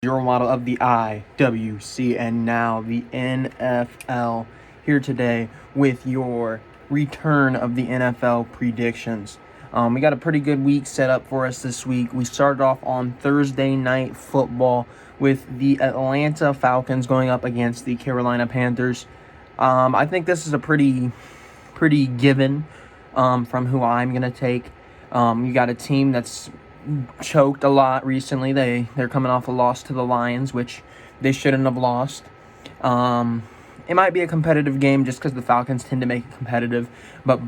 Your model of the IWC and now the NFL here today with your return of the NFL predictions. We got a pretty good week set up for us this week. We started off on Thursday night football with the Atlanta Falcons going up against the Carolina Panthers. I think this is a pretty given from who I'm going to take. You got a team that's choked a lot recently. They're coming off a loss to the Lions, which they shouldn't have lost. It might be a competitive game just because the Falcons tend to make it competitive, but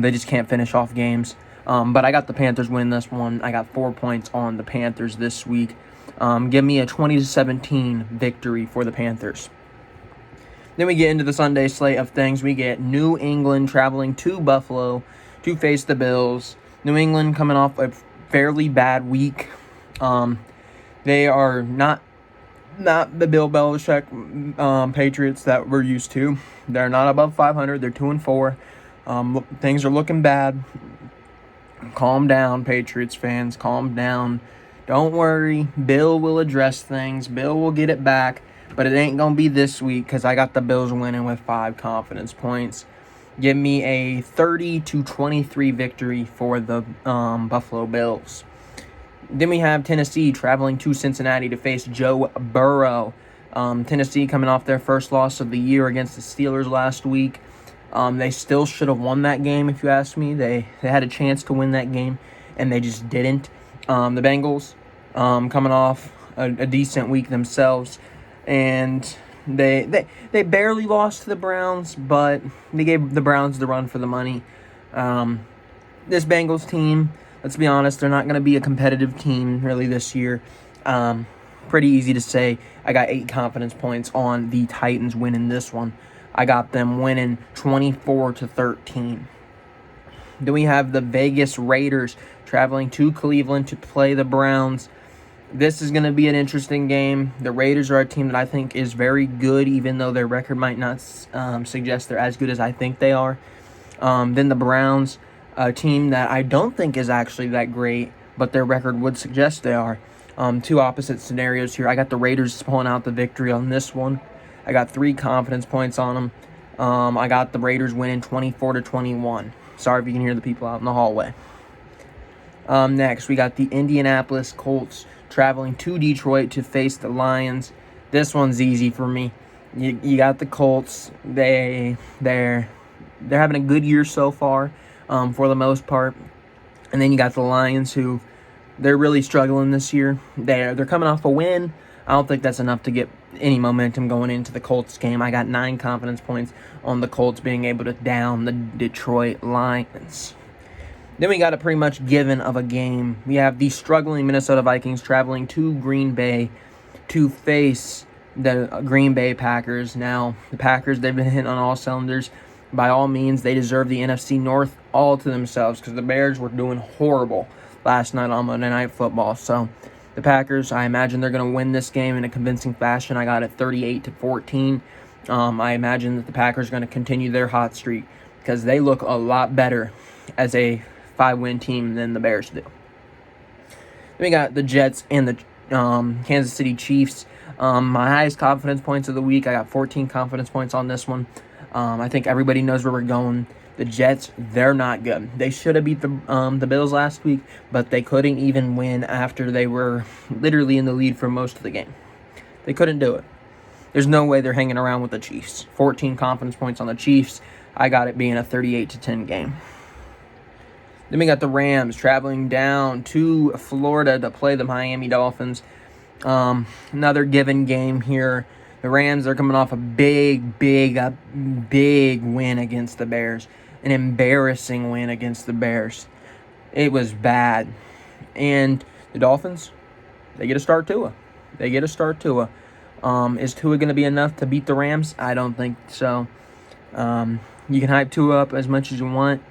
they just can't finish off games. But I got the Panthers winning this one. I got 4 points on the Panthers this week. Give me a 20-17 victory for the Panthers. Then we get into the Sunday slate of things. We get New England traveling to Buffalo to face the Bills. New England coming off a fairly bad week. They are not the Bill Belichick Patriots that we're used to. They're not above 500. They're 2-4. Things are looking bad. Calm down, Patriots fans. Calm down. Don't worry. Bill will address things. Bill will get it back. But it ain't going to be this week because I got the Bills winning with 5 confidence points. Give me a 30-23 victory for the Buffalo Bills. Then we have Tennessee traveling to Cincinnati to face Joe Burrow. Tennessee coming off their first loss of the year against the Steelers last week. They still should have won that game, if you ask me. They had a chance to win that game, and they just didn't. The Bengals coming off a decent week themselves, and they barely lost to the Browns, but they gave the Browns the run for the money. This Bengals team, let's be honest, they're not going to be a competitive team really this year. Pretty easy to say. I got 8 confidence points on the Titans winning this one. I got them winning 24-13. Then we have the Vegas Raiders traveling to Cleveland to play the Browns. This is going to be an interesting game. The Raiders are a team that I think is very good, even though their record might not suggest they're as good as I think they are. Then the Browns, a team that I don't think is actually that great, but their record would suggest they are. 2 opposite scenarios here. I got the Raiders pulling out the victory on this one. I got 3 confidence points on them. I got the Raiders winning 24-21. Sorry if you can hear the people out in the hallway. Next, we got the Indianapolis Colts traveling to Detroit to face the Lions. This one's easy for me. You got the Colts. They're having a good year so far, for the most part. And then you got the Lions, who they're really struggling this year. They're coming off a win. I don't think that's enough to get any momentum going into the Colts game. I got 9 confidence points on the Colts being able to down the Detroit Lions. Then we got a pretty much given of a game. We have the struggling Minnesota Vikings traveling to Green Bay to face the Green Bay Packers. Now, the Packers, they've been hitting on all cylinders. By all means, they deserve the NFC North all to themselves because the Bears were doing horrible last night on Monday Night Football. So, the Packers, I imagine they're going to win this game in a convincing fashion. I got it 38-14. I imagine that the Packers are going to continue their hot streak because they look a lot better as a 5-win team than the Bears do. Then we got the Jets and the Kansas City Chiefs. My highest confidence points of the week. I got 14 confidence points on this one. I think everybody knows where we're going. The Jets, they're not good. They should have beat the Bills last week, but they couldn't even win after they were literally in the lead for most of the game. They couldn't do it. There's no way they're hanging around with the Chiefs. 14 confidence points on the Chiefs. I got it being a 38-10 game. Then we got the Rams traveling down to Florida to play the Miami Dolphins. Another given game here. The Rams are coming off a big win against the Bears. An embarrassing win against the Bears. It was bad. And the Dolphins, they get to start Tua. Is Tua going to be enough to beat the Rams? I don't think so. You can hype Tua up as much as you want.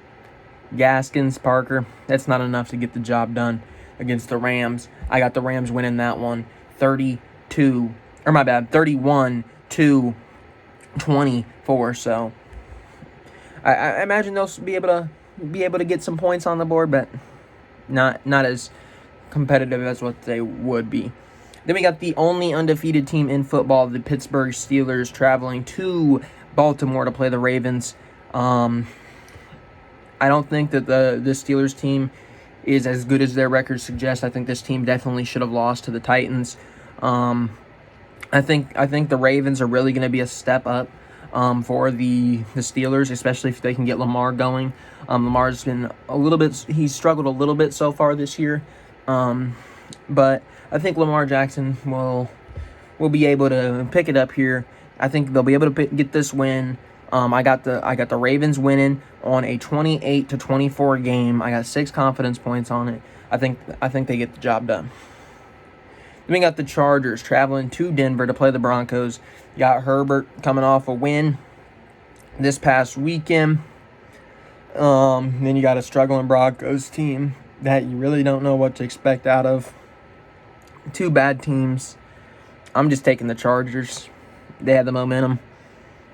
Gaskins, Parker, that's not enough to get the job done against the Rams. I got the Rams winning that one 31-24. So I imagine they'll be able to get some points on the board, but not as competitive as what they would be. Then we got the only undefeated team in football, the Pittsburgh Steelers, traveling to Baltimore to play the Ravens. I don't think that the Steelers team is as good as their record suggests. I think this team definitely should have lost to the Titans. I think the Ravens are really going to be a step up for the Steelers, especially if they can get Lamar going. Lamar's been he's struggled a little bit so far this year, but I think Lamar Jackson will be able to pick it up here. I think they'll be able to get this win. I got the Ravens winning on a 28-24 game. I got 6 confidence points on it. I think they get the job done. Then we got the Chargers traveling to Denver to play the Broncos. You got Herbert coming off a win this past weekend. Then you got a struggling Broncos team that you really don't know what to expect out of. 2 bad teams. I'm just taking the Chargers. They have the momentum.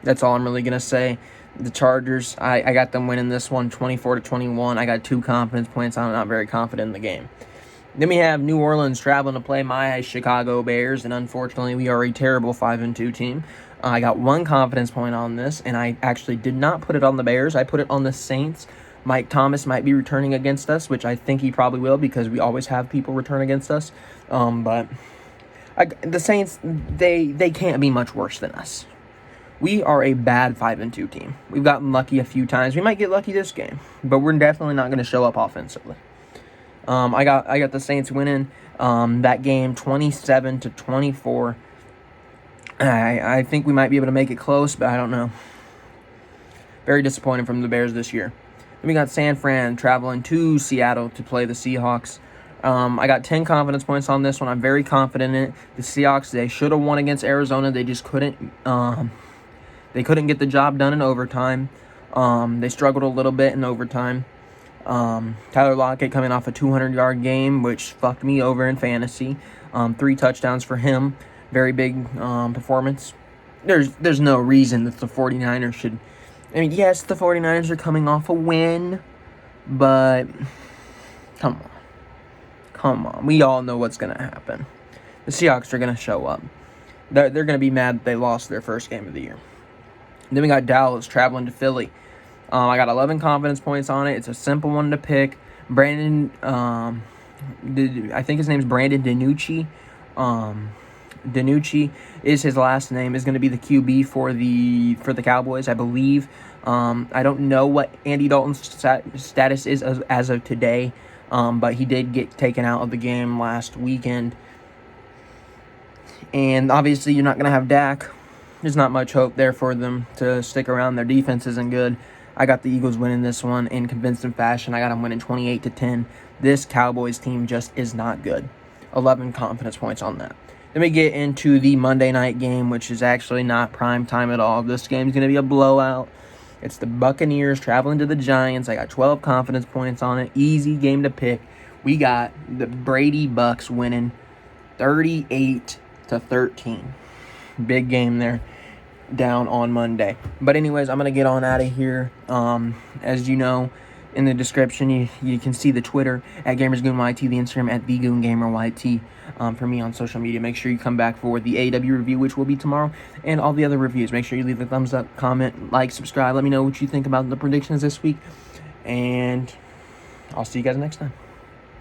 That's all I'm really going to say. The Chargers, I got them winning this one 24-21. I got 2 confidence points. I'm not very confident in the game. Then we have New Orleans traveling to play my Chicago Bears, and unfortunately we are a terrible 5-2 team. I got 1 confidence point on this, and I actually did not put it on the Bears. I put it on the Saints. Mike Thomas might be returning against us, which I think he probably will because we always have people return against us. But the Saints, they can't be much worse than us. We are a bad 5-2 team. We've gotten lucky a few times. We might get lucky this game, but we're definitely not going to show up offensively. I got the Saints winning that game 27-24. I think we might be able to make it close, but I don't know. Very disappointed from the Bears this year. Then we got San Fran traveling to Seattle to play the Seahawks. I got 10 confidence points on this one. I'm very confident in it. The Seahawks, they should have won against Arizona. They just couldn't. They couldn't get the job done in overtime. They struggled a little bit in overtime. Tyler Lockett coming off a 200-yard game, which fucked me over in fantasy. 3 touchdowns for him. Very big performance. There's no reason that the 49ers should... I mean, yes, the 49ers are coming off a win, but come on. We all know what's going to happen. The Seahawks are going to show up. They're going to be mad that they lost their first game of the year. Then we got Dallas traveling to Philly. I got 11 confidence points on it. It's a simple one to pick. Brandon, I think his name's Brandon DiNucci. DiNucci is his last name. Is going to be the QB for the Cowboys, I believe. I don't know what Andy Dalton's status is as of today, but he did get taken out of the game last weekend. And obviously, you're not going to have Dak. There's not much hope there for them to stick around. Their defense isn't good. I got the Eagles winning this one in convincing fashion. I got them winning 28-10. This Cowboys team just is not good. 11 confidence points on that. Then we get into the Monday night game, which is actually not prime time at all. This game is going to be a blowout. It's the Buccaneers traveling to the Giants. I got 12 confidence points on it. Easy game to pick. We got the Brady Bucks winning 38-13. Big game there down on Monday. But anyways, I'm going to get on out of here. As you know, in the description, you can see the Twitter at GamersGoonYT, the Instagram at thegoongameryt. For me on social media, make sure you come back for the AW review, which will be tomorrow, and all the other reviews. Make sure you leave a thumbs up, comment, like, subscribe. Let me know what you think about the predictions this week, and I'll see you guys next time.